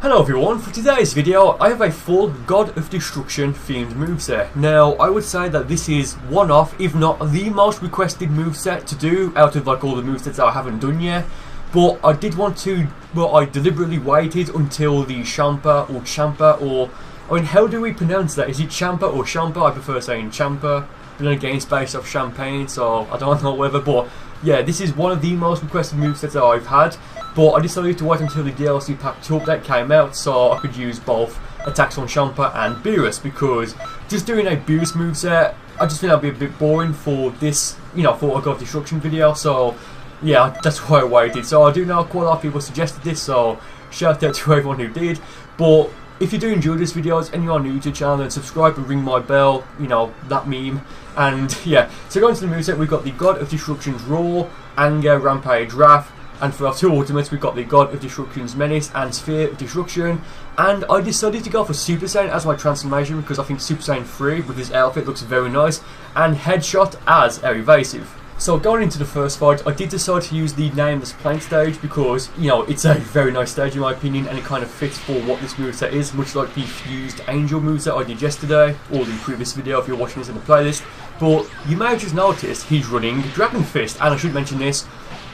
Hello everyone, for today's video I have a full God of Destruction themed moveset. Now I would say that this is one of, if not the most requested moveset to do out of like all the movesets that I haven't done yet. But I did want to, well, I deliberately waited until the Champa, I mean, how do we pronounce that? Is it Champa or Champa? I prefer saying Champa, but then again it's based off champagne, so I don't know whether, but yeah, this is one of the most requested movesets that I've had. But I decided to wait until the DLC Pack 2 update came out so I could use both attacks on Champa and Beerus, because just doing a Beerus moveset, I just think that would be a bit boring for this, you know, for a God of Destruction video. So yeah, that's why I waited. So I do know quite a lot of people suggested this, so shout out to everyone who did. But if you do enjoy these videos and you are new to the channel, then subscribe and ring my bell, you know, that meme. And yeah, so going to the moveset, we've got the God of Destruction's Roar, Anger, Rampage, Wrath. And for our two ultimates, we've got the God of Destruction's Menace and Sphere of Destruction. And I decided to go for Super Saiyan as my transformation because I think Super Saiyan 3 with his outfit looks very nice, and Headshot as a evasive. So going into the first fight, I did decide to use the Nameless Plane stage because, you know, it's a very nice stage in my opinion, and it kind of fits for what this moveset is, much like the Fused Angel moveset I did yesterday, or the previous video if you're watching this in the playlist. But you may have just noticed he's running Dragon Fist, and I should mention this,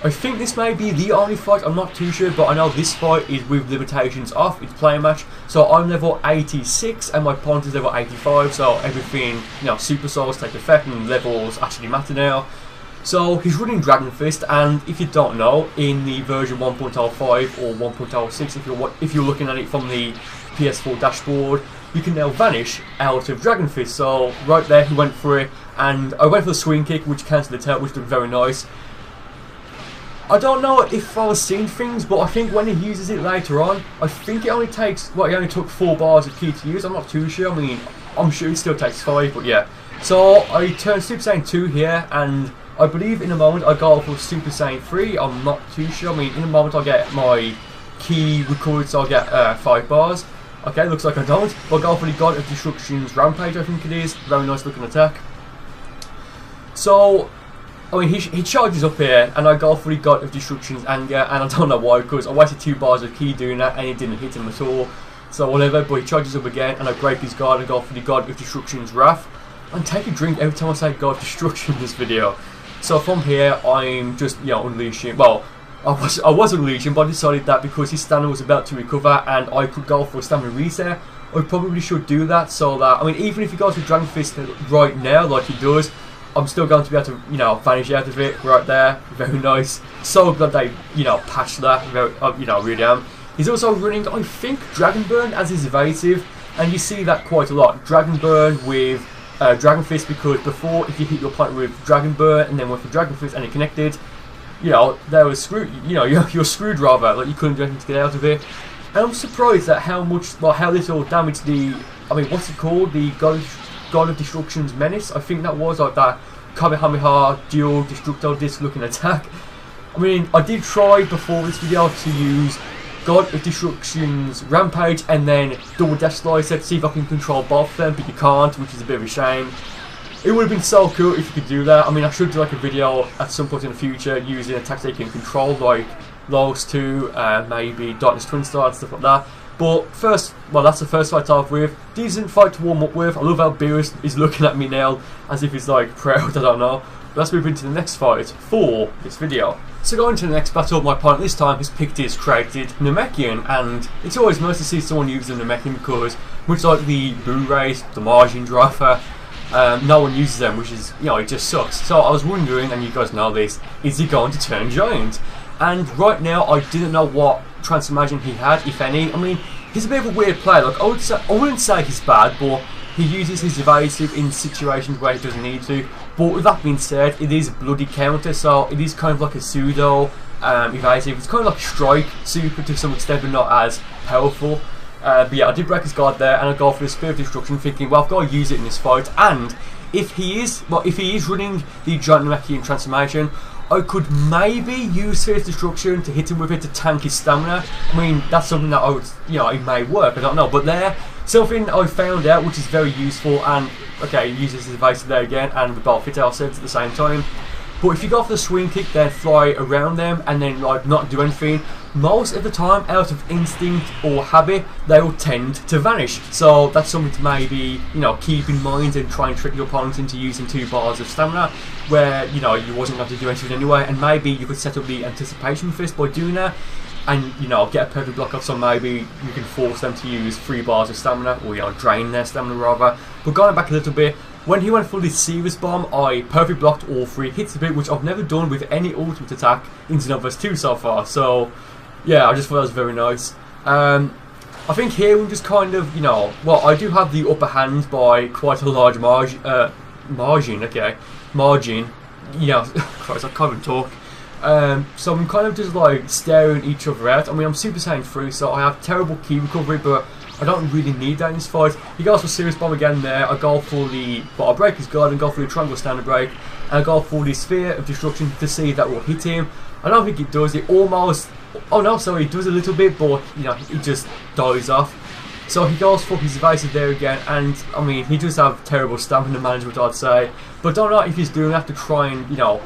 I think this may be the only fight, I'm not too sure, but I know this fight is with limitations off, it's player match. So I'm level 86 and my opponent is level 85, so everything, you know, super souls take effect and levels actually matter now. So he's running Dragon Fist, and if you don't know, in the version 1.05 or 1.06, if you're looking at it from the PS4 dashboard, you can now vanish out of Dragon Fist. So right there he went for it, and I went for the swing kick which cancelled it out, which looked very nice. I don't know if I was seeing things, but I think when he uses it later on, I think it only takes, well, it only took 4 bars of key to use. I'm not too sure. I mean, I'm sure it still takes 5, but yeah. So I turn Super Saiyan 2 here, and I believe in a moment I go for Super Saiyan 3. I'm not too sure. I mean, in a moment I'll get my key recovered, so I'll get 5 bars. Okay, looks like I don't. I'll go for the God of Destruction's Rampage, I think it is. Very nice looking attack. So I mean, he charges up here, and I go for the God of Destruction's Anger, and I don't know why, because I wasted 2 bars of key doing that, and it didn't hit him at all. So whatever, but he charges up again, and I break his guard and go for the God of Destruction's Wrath. And take a drink every time I say God of Destruction in this video. So from here, I'm just, you know, unleashing. Well, I was unleashing, but I decided that because his stamina was about to recover, and I could go for a stamina reset, I probably should do that, so that, I mean, even if he goes with Dragon Fist right now, like he does, I'm still going to be able to, you know, vanish out of it right there. Very nice. So glad they, you know, patched that. Very, you know, really am. He's also running, I think, Dragon Burn as his evasive, and you see that quite a lot. Dragon Burn with Dragon Fist, because before, if you hit your opponent with Dragon Burn and then went for Dragon Fist and it connected, you know, they were screwed. You know, you're screwed rather. Like you couldn't do anything to get out of it. And I'm surprised at how much, well, how little damage the, I mean, what's it called? The God of Destruction's Menace, I think that was, like that Kamehameha dual Destructo Disc looking attack. I mean, I did try before this video to use God of Destruction's Rampage and then double dash slicer to see if I can control both of them, but you can't, which is a bit of a shame. It would have been so cool if you could do that. I mean, I should do like a video at some point in the future using attacks that you can control, like those two, maybe Darkness Twin Star and stuff like that. But first, well, that's the first fight off with. Decent fight to warm up with. I love how Beerus is looking at me now as if he's like proud, I don't know. But let's move into the next fight for this video. So going to the next battle, my opponent this time has picked his created Namekian, and it's always nice to see someone use the Namekian because, much like the Boo Race, the Margin Driver, no one uses them, which is, you know, it just sucks. So I was wondering, and you guys know this, is he going to turn Giant? And right now, I didn't know what transformation he had, if any. I mean, he's a bit of a weird player. Like, I wouldn't say he's bad, but he uses his evasive in situations where he doesn't need to. But with that being said, it is a bloody counter, so it is kind of like a pseudo evasive. It's kind of like a strike super to some extent, but not as powerful. But yeah, I did break his guard there, and I go for the Spirit of Destruction, thinking, well, I've got to use it in this fight. And if he is running the Giant Namekian transformation, I could maybe use Sphere of Destruction to hit him with it to tank his stamina. I mean, that's something that I would, you know, it may work, I don't know. But there, something I found out which is very useful, and okay, uses his evasive there again, and we both hit ourselves at the same time. But if you go for the swing kick, then fly around them and then like not do anything, most of the time, out of instinct or habit, they will tend to vanish. So that's something to maybe, you know, keep in mind and try and trick your opponent into using 2 bars of stamina, where, you know, you wasn't going to do anything anyway, and maybe you could set up the anticipation fist by doing that, and, you know, get a perfect block off, so maybe you can force them to use 3 bars of stamina, or, you know, drain their stamina rather. But going back a little bit, when he went for this Xenoverse bomb, I perfect blocked all 3 hits of it, which I've never done with any ultimate attack in Xenoverse 2 so far, so yeah, I just thought that was very nice. I think here we just kind of, you know, well, I do have the upper hand by quite a large margin, you know, Christ, I can't even talk. So I'm kind of just like staring each other out. I mean, I'm Super Saiyan 3, so I have terrible key recovery, but I don't really need that in this fight. He goes for Serious Bomb again there. I go for the, but I break his guard and go for the Triangle Standard Break, and I go for the Sphere of Destruction to see if that will hit him. I don't think it does. It almost, oh no, sorry, it does a little bit, but, you know, it just dies off. So he goes for his evasive there again, and I mean, he does have terrible stamina management, I'd say. But I don't know if he's doing that to try and, you know,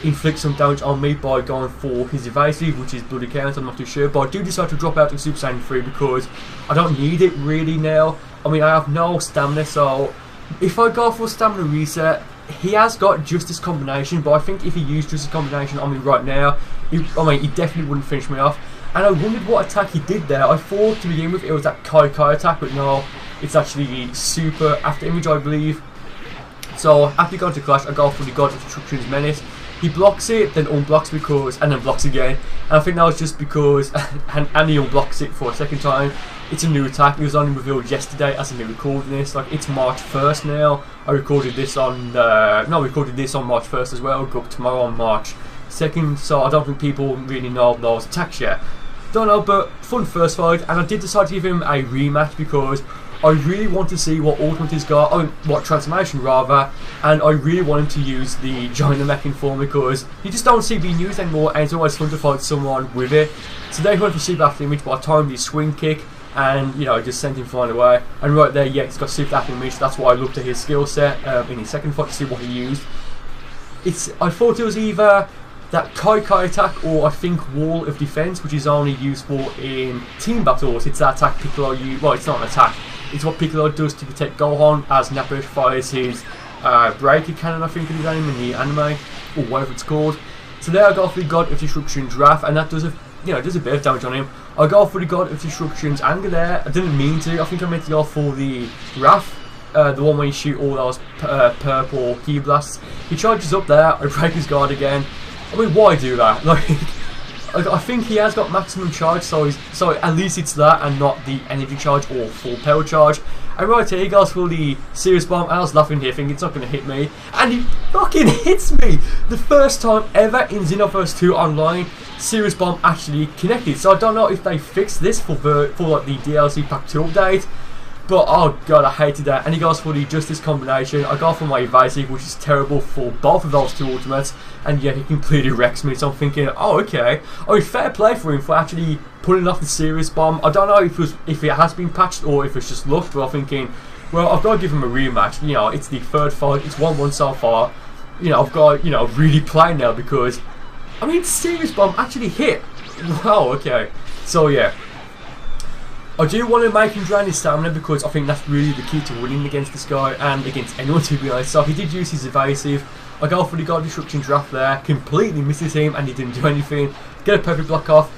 inflict some damage on me by going for his evasive, which is bloody count, I'm not too sure. But I do decide to drop out of Super Saiyan 3 because I don't need it really now. I mean, I have no stamina, so if I go for a stamina reset, he has got just this combination, but I think if he used just this combination on me right now, he definitely wouldn't finish me off. And I wondered what attack he did there. I thought to begin with it was that Kai Kai attack, but no, it's actually Super After Image, I believe. So after going to Clash, I go for the God of Destruction's Menace. He blocks it, then unblocks because, and then blocks again. And I think that was just because, and he unblocks it for a second time. It's a new attack. It was only revealed yesterday as I'm recording this. Like, it's March 1st now. I recorded this on, recorded this on March 1st as well. Go up tomorrow on March 2nd. So I don't think people really know those attacks yet. Don't know, but fun first fight. And I did decide to give him a rematch because I really want to see what ultimate he's got, what transformation rather, and I really want him to use the Dynamech form because you just don't see it being used anymore, and it's always fun to fight someone with it. So they went for Super After Image, but I timed his swing kick, and, you know, just sent him flying away. And right there, yeah, he's got Super After Image. That's why I looked at his skill set in his second fight to see what he used. I thought it was either that Kai Kai attack or I think Wall of Defense, which is only useful in team battles. It's that attack Piccolo uses. Well, it's not an attack. It's what Piccolo does to protect Gohan as Nappa fires his breaker cannon, I think it is in the anime, or whatever it's called. So there I go for the God of Destruction draft, and that does a does a bit of damage on him. I go for the God of Destruction's anger there. I didn't mean to. I think I meant to go for the Wrath, the one where you shoot all those purple key blasts. He charges up there. I break his guard again. I mean, why do that? Like, I think he has got maximum charge, so at least it's that and not the energy charge or full power charge. And right here he goes for the Serious Bomb. I was laughing here thinking it's not going to hit me, and he fucking hits me! The first time ever in Xenoverse 2 Online, Serious Bomb actually connected. So I don't know if they fixed this for like the DLC Pack 2 update, but oh god, I hated that. And he goes for the Justice combination. I go for my evasive, which is terrible for both of those 2 ultimates, and yeah, he completely wrecks me. So I'm thinking, oh okay, oh fair play for him for actually pulling off the Serious Bomb. I don't know if it has been patched or if it's just luck, but I'm thinking, well, I've got to give him a rematch. You know, it's the 3rd fight, it's 1-1 so far. You know, I've got, you know, really play now because, I mean, Serious Bomb actually hit. Wow, okay. So yeah, I do want to make him drain his stamina because I think that's really the key to winning against this guy and against anyone, to be honest. So he did use his evasive. I go for the God of Destruction draft there, completely misses him and he didn't do anything. Get a perfect block off.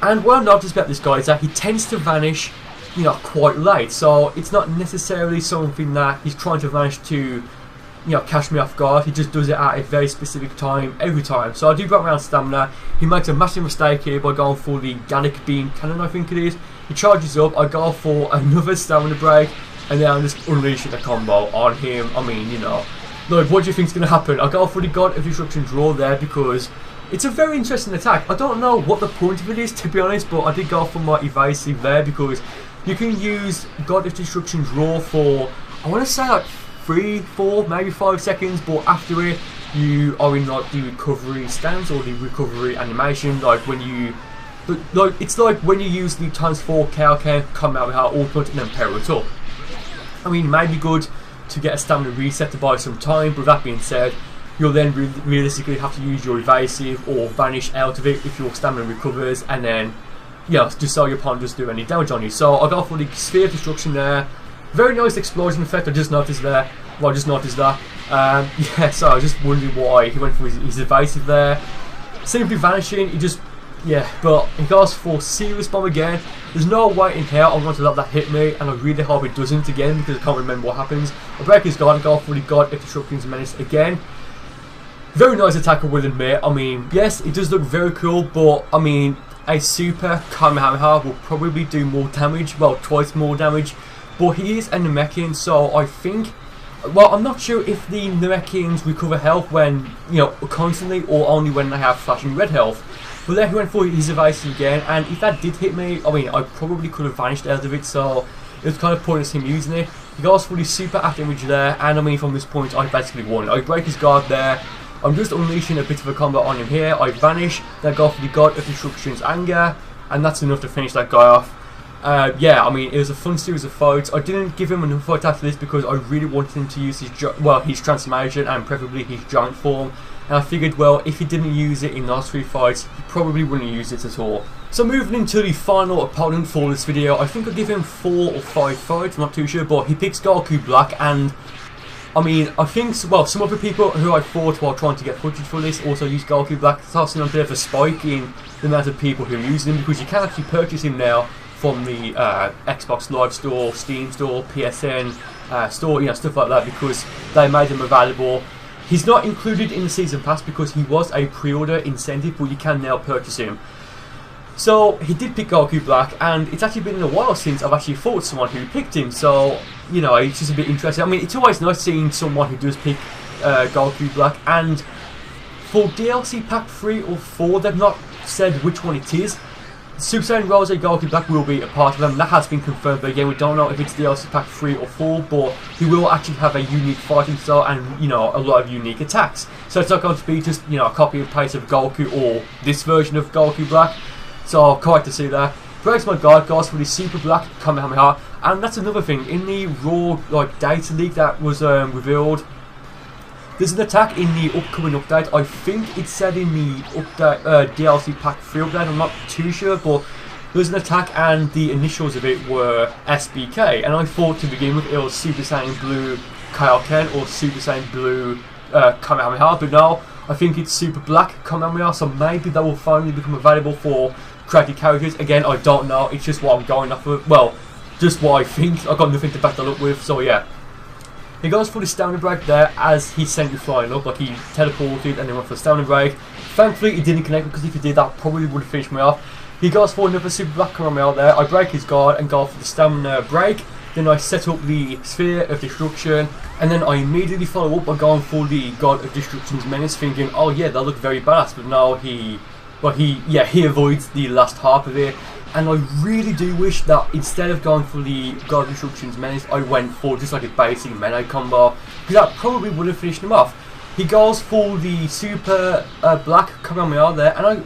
And what I noticed about this guy is that he tends to vanish, you know, quite late. So it's not necessarily something that he's trying to vanish to, you know, catch me off guard. He just does it at a very specific time every time. So I do drop around stamina. He makes a massive mistake here by going for the Gallic Beam Cannon, I think it is. He charges up. I go for another stamina break, and then I'm just unleashing a combo on him. I mean, you know, like, what do you think is going to happen? I go for the God of Destruction draw there because it's a very interesting attack. I don't know what the point of it is, to be honest, but I did go for my evasive there because you can use God of Destruction draw for, I want to say like 3, 4, maybe 5 seconds, but after it you are in like the recovery stance or the recovery animation, like when you, it's like when you use the ×4 Cow Camp, come out with our ultimate and then power it up. I mean, it may be good to get a stamina reset to buy some time, but that being said, you'll then realistically have to use your evasive or vanish out of it if your stamina recovers, and then just so your opponent doesn't do any damage on you. So I go for the Sphere of Destruction there. Very nice explosion effect, I just noticed there. Well, I just noticed that. Yeah, so I was just wondering why he went for his evasive there. Simply vanishing, he just, but he goes for Serious Bomb again. There's no way in hell I'm going to let that hit me, and I really hope it doesn't again because I can't remember what happens. I break his guard and go for the God of Destruction's Menace again. Very nice attack, I will admit. I mean, yes, it does look very cool, but I mean, a super Kamehameha will probably do more damage, well, twice more damage. But he is a Namekian, so I think, well, I'm not sure if the Namekians recover health when, constantly, or only when they have flashing red health. But there he went for his evasive again, and if that did hit me, I mean, I probably could have vanished out of it, so it was kind of pointless him using it. He goes for the super after image there, and I mean, from this point, I basically won. I break his guard there. I'm just unleashing a bit of a combo on him here. I vanish, then go for the God of Destruction's Anger, and that's enough to finish that guy off. Yeah, I mean, it was a fun series of fights. I didn't give him another fight after this because I really wanted him to use his transformation and preferably his giant form. And I figured, well, if he didn't use it in those 3 fights, he probably wouldn't use it at all. So moving into the final opponent for this video, I think I'll give him 4 or 5 fights, I'm not too sure, but he picks Goku Black, and I mean, I think, well, some other people who I fought while trying to get footage for this also use Goku Black, tossing on a bit of a spike in the amount of people who use him, because you can actually purchase him now from the Xbox Live Store, Steam Store, PSN Store, stuff like that, because they made him available. He's not included in the Season Pass because he was a pre-order incentive, but you can now purchase him. So he did pick Goku Black, and it's actually been a while since I've actually fought someone who picked him, so it's just a bit interesting. I mean, it's always nice seeing someone who does pick Goku Black, and for DLC Pack 3 or 4, they've not said which one it is. Super Saiyan Rose Goku Black will be a part of them, that has been confirmed, but again, we don't know if it's DLC Pack 3 or 4, but he will actually have a unique fighting style and, a lot of unique attacks. So it's not going to be just, a copy and paste of Goku or this version of Goku Black. So, quite to see that. Breaks my guard, goes for the Super Black Kamehameha, and that's another thing. In the raw data leak that was revealed, there's an attack in the upcoming update. I think it said in the update DLC Pack 3 update, I'm not too sure, but there's an attack and the initials of it were SBK, and I thought to begin with it was Super Saiyan Blue Kaioken or Super Saiyan Blue Kamehameha, but no, I think it's Super Black Kamehameha, so maybe that will finally become available for creative characters. Again, I don't know, it's just what I'm going off of, well, just what I think. I've got nothing to back that up with, so yeah. He goes for the stamina break there as he sent you flying up, like he teleported and then went for the stamina break. Thankfully he didn't connect, because if he did that probably would have finished me off. He goes for another Super Black Kamehameha there. I break his guard and go for the stamina break. Then I set up the Sphere of Destruction, and then I immediately follow up by going for the God of Destruction's Menace, thinking, oh yeah, that looked very badass, but now he avoids the last half of it. And I really do wish that instead of going for the God of Destruction's Menace, I went for just like a basic melee combo, because that probably would have finished him off. He goes for the Super Black Kamehameha there, and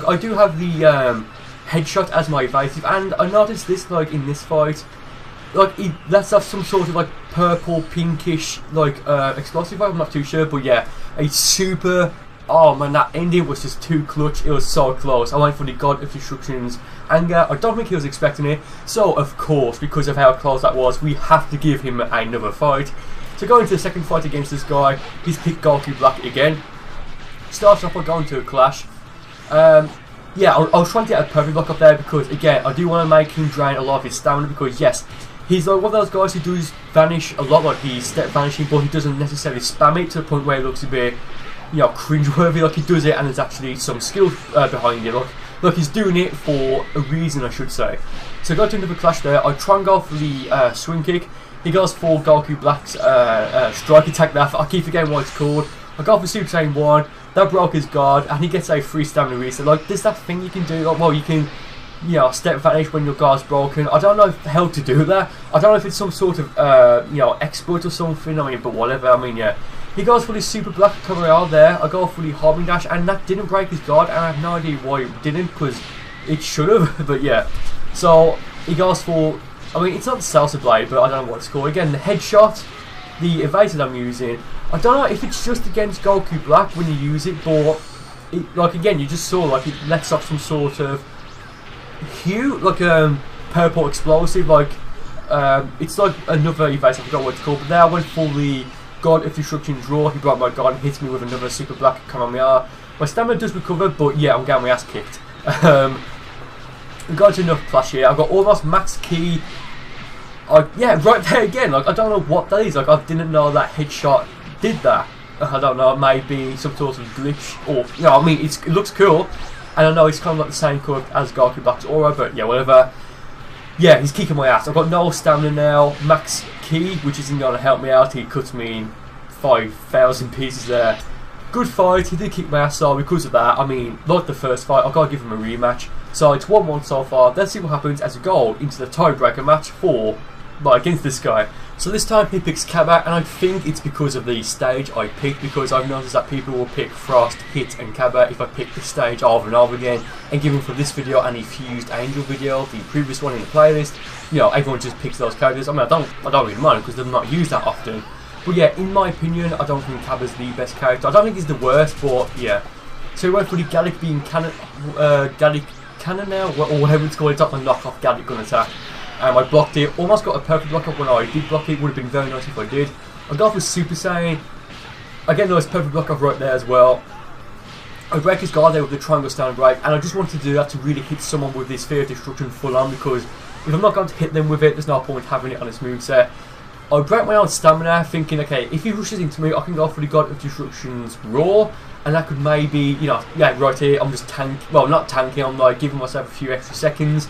I do have the headshot as my evasive, and I noticed this in this fight, he lets off some sort of purple pinkish explosive. I'm not too sure, but yeah, a super. Oh man, that ending was just too clutch. It was so close. I went for the God of Destruction's Anger. I don't think he was expecting it. So, of course, because of how close that was, we have to give him another fight. So going to the second fight against this guy, he's picked Goku Black again. Starts off by going to a clash. Yeah, I was trying to get a perfect block up there because, again, I do want to make him drain a lot of his stamina because, yes, he's one of those guys who does vanish a lot, he's step vanishing, but he doesn't necessarily spam it to the point where it looks a bit cringeworthy, he does it and there's actually some skill behind it. Look, he's doing it for a reason, I should say. So I go to another clash there. I try and go for the swing kick. He goes for Goku Black's strike attack there. I keep forgetting what it's called. I go for Super Saiyan 1. That broke his guard and he gets a free stamina reset. There's that thing you can do. Well, you can, step vanish when your guard's broken. I don't know how to do that. I don't know if it's some sort of, expert or something. But whatever. Yeah. He goes for the Super Black Kamehameha there. I go for the homing dash, and that didn't break his guard, and I have no idea why it didn't, because it should have, but yeah. So he goes for, it's not the Salsa Blade, but I don't know what it's called. Again, the headshot. the evasive I'm using, I don't know if it's just against Goku Black when you use it, but like again, you just saw like it lets off some sort of hue, like purple explosive, like it's like another evasive, I forgot what it's called, but there I went for the God of Destruction draw. He brought my God and hits me with another super black Kamehameha. My stamina does recover, but yeah, I'm getting my ass kicked. We got enough clash here. I've got almost max ki. Yeah, right there again. Like I don't know what that is. Like I didn't know that headshot did that. I don't know. Maybe some sort of glitch, or you know, I mean, it looks cool, and I know it's kind of like the same colour as Goku Black's aura, but yeah, whatever. Yeah, he's kicking my ass. I've got no stamina now. Max ki, which isn't going to help me out. He cuts me in 5,000 pieces there. Good fight. He did kick my ass, so because of that, I mean, like the first fight, I've got to give him a rematch. So it's 1-1 so far. Let's see what happens as we go into the tiebreaker match against this guy. So this time he picks Cabba, and I think it's because of the stage I picked, because I've noticed that people will pick Frost, Hit and Cabba if I pick the stage over and over again. And given for this video and the Fused Angel video, the previous one in the playlist, you know, everyone just picks those characters. I mean, I don't really mind because they're not used that often. But yeah, in my opinion, I don't think Cabba's the best character. I don't think he's the worst, but yeah. So he went for the Gallic being Gallic Cannon now, or whatever it's called. It's not the knockoff Gallic gun attack. I blocked it, almost got a perfect block up when I did block it. Would have been very nice if I did. I go for Super Saiyan. I get a nice perfect block up right there as well. I break his guard there with the triangle stand break, and I just wanted to do that to really hit someone with this Sphere of Destruction full on, because if I'm not going to hit them with it, there's no point having it on this moveset. I break my own stamina, thinking, okay, if he rushes into me, I can go for the God of Destruction's Roar, and that could maybe, you know, yeah, right here, I'm just not tanking, I'm like giving myself a few extra seconds.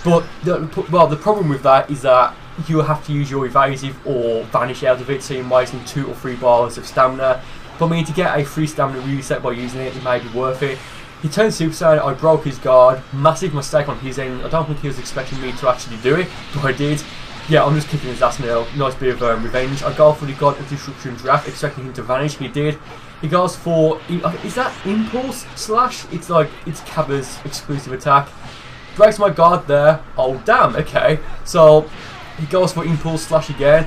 But the problem with that is that you have to use your evasive or vanish out of it, so you're wasting 2 or 3 bars of stamina. But I mean, to get a free stamina reset by using it, it may be worth it. He turned Super Saiyan, I broke his guard, massive mistake on his end. I don't think he was expecting me to actually do it, but I did. Yeah, I'm just kicking his ass now. Nice bit of revenge. I go for the God of Destruction draft, expecting him to vanish. He did. He goes for, is that Impulse Slash? It's like, it's Cabba's exclusive attack. Breaks my guard there. Oh damn, okay. So he goes for Impulse Slash again.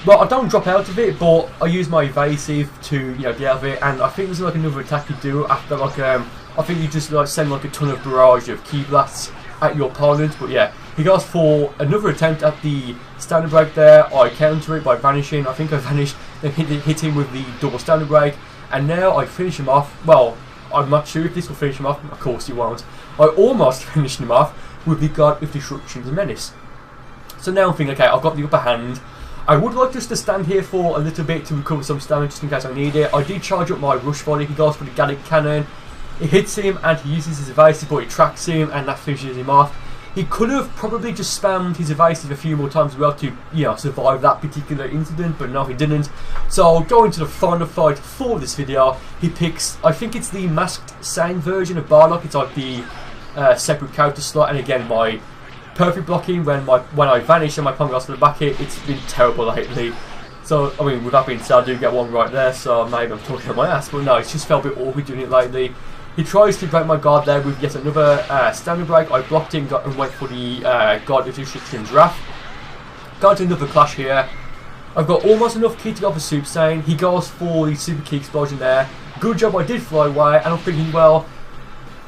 Well, I don't drop out of it, but I use my evasive to, you know, get out of it. And I think there's like another attack you do after like I think you just like send like a ton of barrage of ki blasts at your opponent. But yeah, he goes for another attempt at the standard break there. I counter it by vanishing. I think I vanished, then hit him with the double standard break, and now I finish him off. Well, I'm not sure if this will finish him off. Of course, he won't. I almost finished him off with the God of Destruction's Menace. So now I'm thinking, okay, I've got the upper hand. I would like just to stand here for a little bit to recover some stamina just in case I need it. I did charge up my rush volley. He goes for the Gallic Cannon. It hits him and he uses his evasive, but it tracks him and that finishes him off. He could have probably just spammed his evasive a few more times as well to, you know, survive that particular incident, but no, he didn't. So going to the final fight for this video, he picks, I think it's the Masked Saiyan version of Bardock. It's like the separate character slot, and again my perfect blocking when I vanish and my opponent goes to the back hit, it's been terrible lately. So I mean, with that being said, I do get one right there, so maybe I'm talking on my ass, but no, it's just felt a bit awkward doing it lately. He tries to break my guard there with yet another standard break. I blocked him and went for the God of Destruction's Wrath. Got into another clash here. I've got almost enough ki to go for Super Saiyan. He goes for the Super Ki explosion there. Good job, I did fly away, and I'm thinking, well,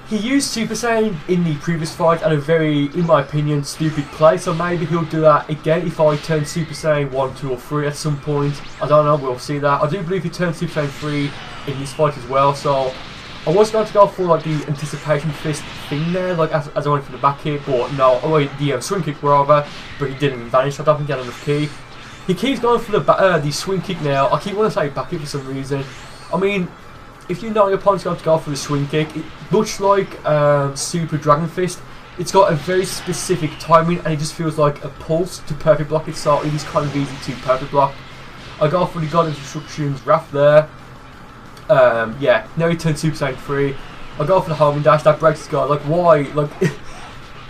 he used Super Saiyan in the previous fight at a very, in my opinion, stupid play, so maybe he'll do that again if I turn Super Saiyan 1, 2 or 3 at some point. I don't know, we'll see that. I do believe he turned Super Saiyan 3 in this fight as well, so I was going to go for like the anticipation fist thing there, like as I went for the back hit, but no, the swing kick rather, but he didn't vanish. I don't think he had enough ki. He keeps going for the swing kick now. I keep wanting to say back hit for some reason. I mean, if you know your opponent's going to go for the swing kick, much like Super Dragon Fist, it's got a very specific timing, and it just feels like a pulse to perfect block it, so it is kind of easy to perfect block. I go for the God of Destruction's Wrath there. Yeah, now he turns Super Saiyan 3. I go for the homing dash, that breaks his guard. Like, why? Like,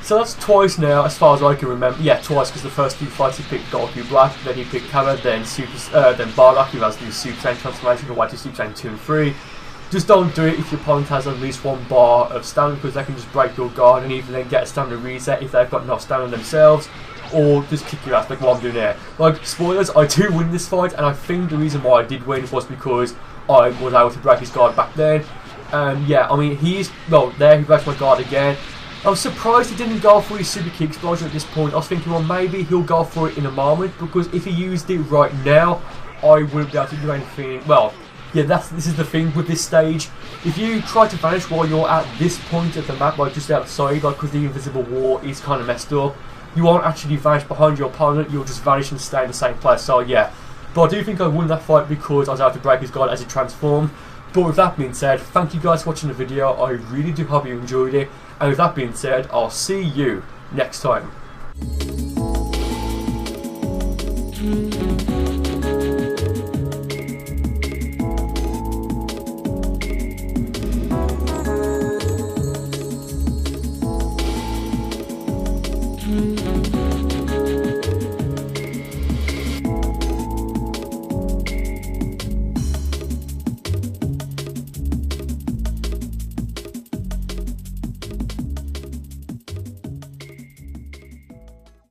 so that's twice now, as far as I can remember. Yeah, twice, because the first 2 fights he picked Goku Black, then he picked Cabba, then Bardock, who has the Super Saiyan transformation, go to Super Saiyan 2 and 3. Just don't do it if your opponent has at least 1 bar of stamina, because they can just break your guard and even then get a stamina reset if they've got enough stamina themselves. or just kick your ass like what I'm doing here. Like, spoilers, I do win this fight, and I think the reason why I did win was because I was able to break his guard back then. Yeah, I mean, there he breaks my guard again. I was surprised he didn't go for his super kick explosion at this point. I was thinking, well, maybe he'll go for it in a moment, because if he used it right now, I wouldn't be able to do anything. Well, yeah, this is the thing with this stage. If you try to vanish while you're at this point of the map, like just outside, like because the invisible wall is kind of messed up, you won't actually vanish behind your opponent, you'll just vanish and stay in the same place. So yeah, but I do think I won that fight because I was able to break his guard as it transformed. But with that being said, thank you guys for watching the video. I really do hope you enjoyed it. And with that being said, I'll see you next time.